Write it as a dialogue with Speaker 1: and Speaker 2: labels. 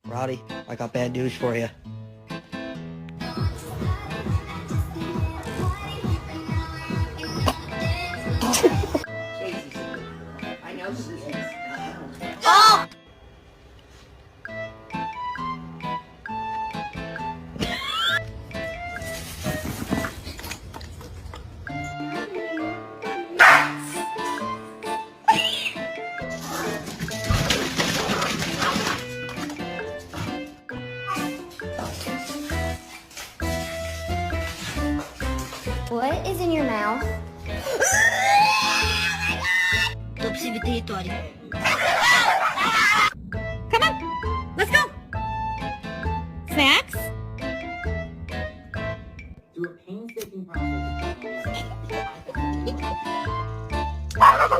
Speaker 1: Roddy, I got bad news for you.
Speaker 2: I know she is.
Speaker 3: Oh!
Speaker 4: What is in your mouth?
Speaker 3: Topsy potato. Come on, let's go. Snack?